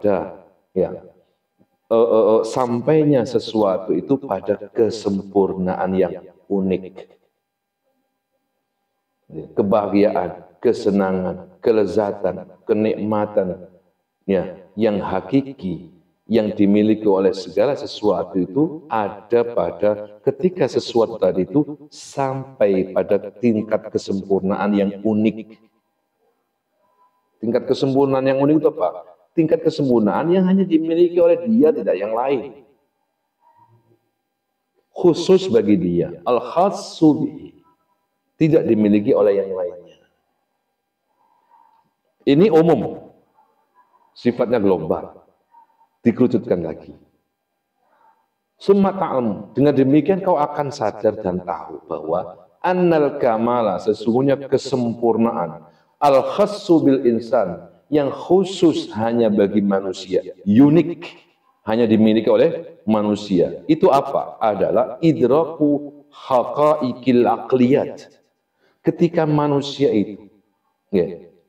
pada sampainya sesuatu itu pada kesempurnaan yang unik. Kebahagiaan, kesenangan, kelezatan, kenikmatan yang hakiki yang dimiliki oleh segala sesuatu itu ada pada ketika sesuatu tadi itu sampai pada tingkat kesempurnaan yang unik. Tingkat kesempurnaan yang unik itu apa? Tingkat kesempurnaan yang hanya dimiliki oleh dia, tidak yang lain. Khusus bagi dia, al-khassu bihi, tidak dimiliki oleh yang lainnya. Ini umum, sifatnya global. Dikerucutkan lagi. Summa ta'lam, dengan demikian kau akan sadar dan tahu bahwa annal kamala, sesungguhnya kesempurnaan, al-khassu bil insan, yang khusus hanya bagi manusia, unik, hanya dimiliki oleh manusia. Itu apa? Adalah idraku haqaiqil aqliyat. Ketika manusia itu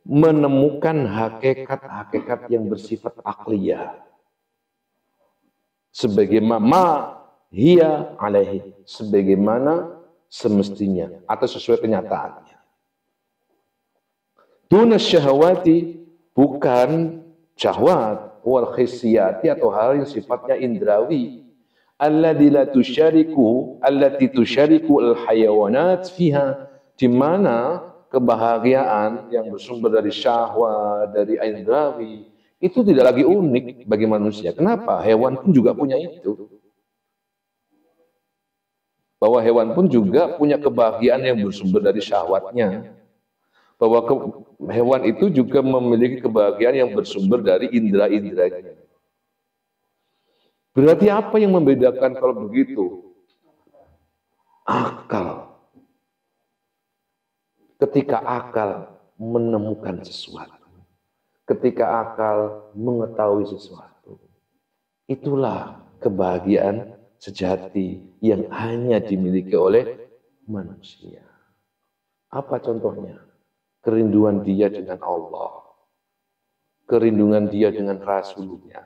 menemukan hakikat-hakikat yang bersifat akliyah, sebagaimana hiya alaihi, sebagaimana semestinya atau sesuai kenyataannya. Duna syahwati, bukan syahwat, wal khissiyati, atau hal yang sifatnya indrawi, allati tusyariku al hayawanat fiha, di mana kebahagiaan yang bersumber dari syahwat, dari indrawi itu tidak lagi unik bagi manusia. Kenapa? Hewan pun juga punya itu. Bahwa hewan pun juga punya kebahagiaan yang bersumber dari syahwatnya. Bahwa hewan itu juga memiliki kebahagiaan yang bersumber dari indera-inderanya. Berarti apa yang membedakan kalau begitu? Akal. Ketika akal menemukan sesuatu, ketika akal mengetahui sesuatu, itulah kebahagiaan sejati yang hanya dimiliki oleh manusia. Apa contohnya? Kerinduan dia dengan Allah, kerinduan dia dengan Rasulnya.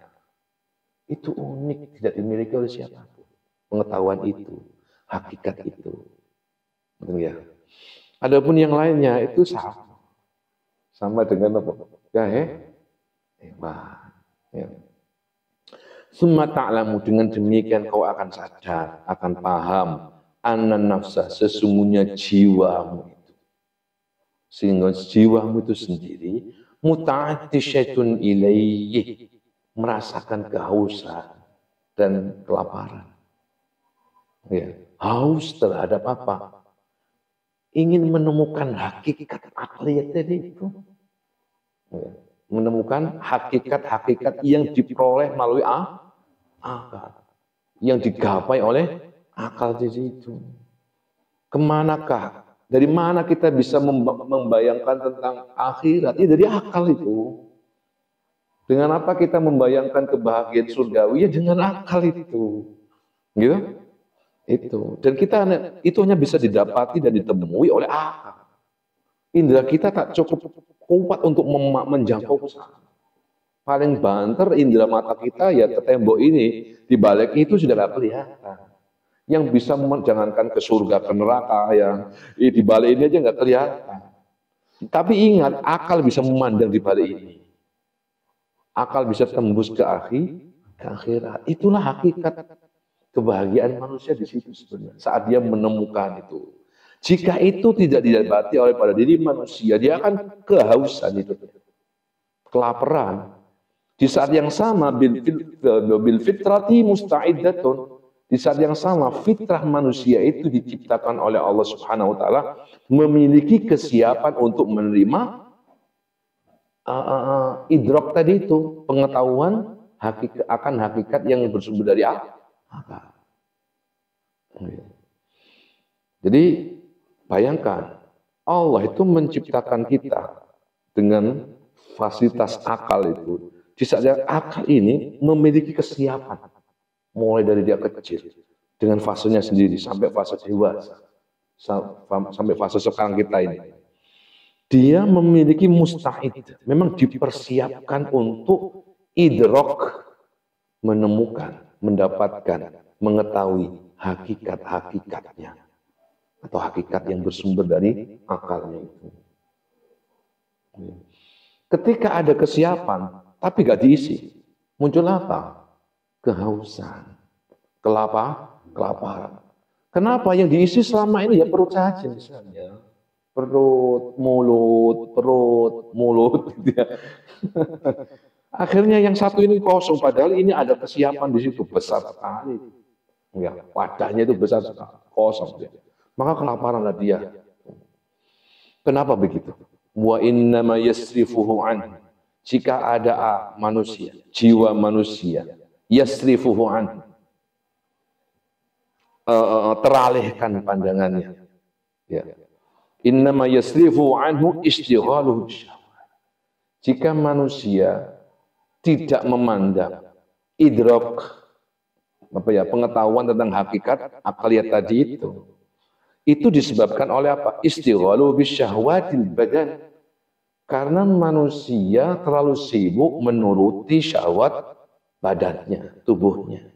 Itu unik, tidak dimiliki oleh siapapun. Pengetahuan itu, hakikat itu. Ya. Adapun yang lainnya itu sama dengan apa? Ya. Summa ta'lamu, dengan demikian kau akan sadar, akan paham, anna nafsa, sesungguhnya jiwamu itu. Sehingga jiwamu itu sendiri muta'attisyatun ilaihi, merasakan kehausan dan kelaparan. Ya, haus terhadap apa? Ingin menemukan hakikat akliyat tadi itu. Ya, menemukan hakikat-hakikat yang diperoleh melalui akal, yang digapai oleh akal di situ. Kemanakah? Dari mana kita bisa membayangkan tentang akhirat? Ya dari akal itu. Dengan apa kita membayangkan kebahagiaan surgawi? Ya dengan akal itu. Gitu? Itu. Dan kita itu hanya bisa didapati dan ditemui oleh akal. Indra kita tak cukup kuat untuk menjangkau ke sana. Paling banter indra mata kita ya ke tembok ini, di balik itu sudah tidak kelihatan. Yang bisa menjangankan ke surga, ke neraka, yang di balik ini aja nggak kelihatan. Tapi ingat, akal bisa memandang di balik ini. Akal bisa tembus ke akhirat. Itulah hakikat kebahagiaan manusia di situ sebenarnya. Saat dia menemukan itu. Jika itu tidak didapati oleh pada diri manusia, dia akan kehausan itu, kelaparan. Di saat yang sama, bil fitrati musta'iddatun. Di saat yang sama, fitrah manusia itu diciptakan oleh Allah Subhanahu wa Ta'ala, memiliki kesiapan untuk menerima idrok tadi itu, pengetahuan akan hakikat yang bersumber dari akal. Jadi bayangkan, Allah itu menciptakan kita dengan fasilitas akal itu. Di saat akal ini memiliki kesiapan, mulai dari dia kecil, dengan fasenya sendiri, sampai fase dewasa, sampai fase sekarang kita ini. Dia memiliki musta'id, memang dipersiapkan untuk idrok, menemukan, mendapatkan, mengetahui hakikat-hakikatnya atau hakikat yang bersumber dari akalnya itu. Ketika ada kesiapan tapi gak diisi, muncul apa? Kehausan, kelaparan. Kenapa? Yang diisi selama ini ya perut saja misalnya. Perut, mulut, gitu ya. Akhirnya yang satu ini kosong, padahal ini ada kesiapan di situ besar sekali. Ya, wadahnya itu besar sekali, kosong. Maka kelaparanlah dia. Kenapa begitu? Wa innama yasrifuhu an. Jika ada manusia, jiwa manusia, yasrifuhu an, teralihkan pandangannya. Ya. Innama yasrifu anhu istighaluhu syahwat. Jika manusia tidak memandang idrok, pengetahuan tentang hakikat akaliyat tadi itu disebabkan oleh apa? Istighaluhu bisyahwatil badan. Karena manusia terlalu sibuk menuruti syahwat badannya, tubuhnya.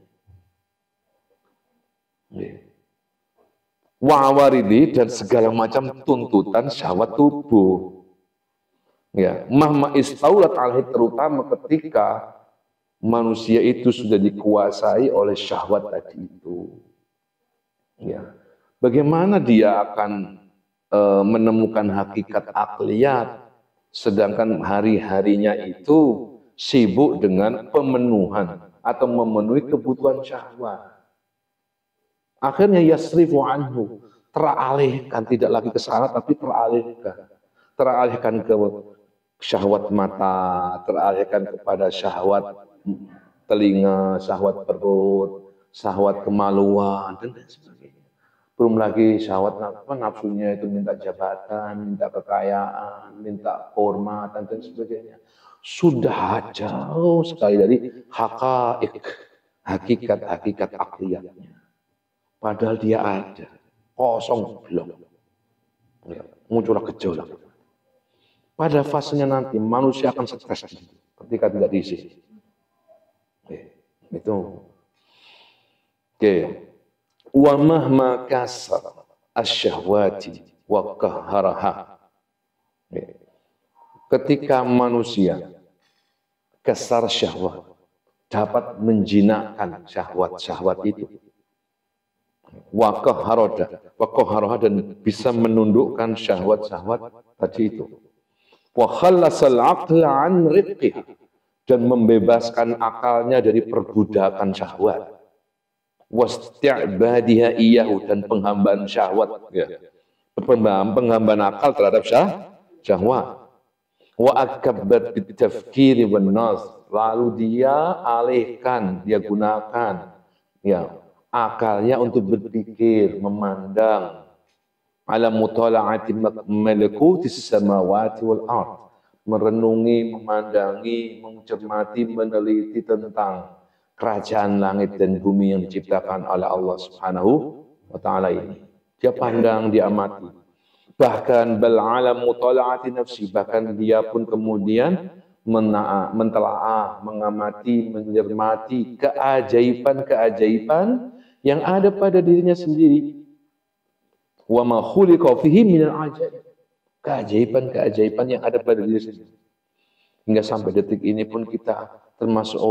Wa'awaridi dan segala macam tuntutan syahwat tubuh. Ya, mahma istaulat alaihi, terutama ketika manusia itu sudah dikuasai oleh syahwat tadi itu. Ya. Bagaimana dia akan menemukan hakikat akliyat sedangkan hari-harinya itu sibuk dengan pemenuhan atau memenuhi kebutuhan syahwat. Akhirnya yasrifu anhu, teralihkan, tidak lagi ke sana tapi teralihkan ke syahwat mata, teralihkan kepada syahwat telinga, syahwat perut, syahwat kemaluan dan lain sebagainya. Belum lagi syahwat nafsunya itu minta jabatan, minta kekayaan, minta kehormatan dan sebagainya. Sudah jauh sekali dari hakikat akliyatnya. Padahal dia ada, kosong belum. Ya, muncullah gejolak. Pada fasenya nanti manusia akan stres ketika tidak diisi. Itu. Oke. Wa mahma kasar asyahwati wa qahharaha. Ketika manusia kasar syahwat, dapat menjinakkan syahwat-syahwat itu. Wa qahharaha, dan bisa menundukkan syahwat-syahwat tadi itu. Wa khallasal aqla an riqqiha, dan membebaskan akalnya dari perbudakan syahwat. Wasti'badiha iyyahu, dan penghambaan syahwat, ya. Penghambaan akal terhadap syahwat. Wa akabbat bitafkiri wan nas, lalu dia alihkan, dia gunakan ya akalnya untuk berpikir, memandang ala mutala'ati malakutis samawati wal ard, merenungi, memandangi, mencermati, meneliti tentang kerajaan langit dan bumi yang diciptakan oleh Allah Subhanahu wa taala ini. Dia pandang, dia amati. Bahkan bal alam mutala'ati nafsi, bahkan dia pun kemudian mentelaah, mengamati, mencermati keajaiban-keajaiban yang ada pada dirinya sendiri. Wa ma khuliqa fihi minal ajaib, keajaiban-keajaiban yang ada pada diri sendiri. Hingga sampai detik ini pun kita termasuk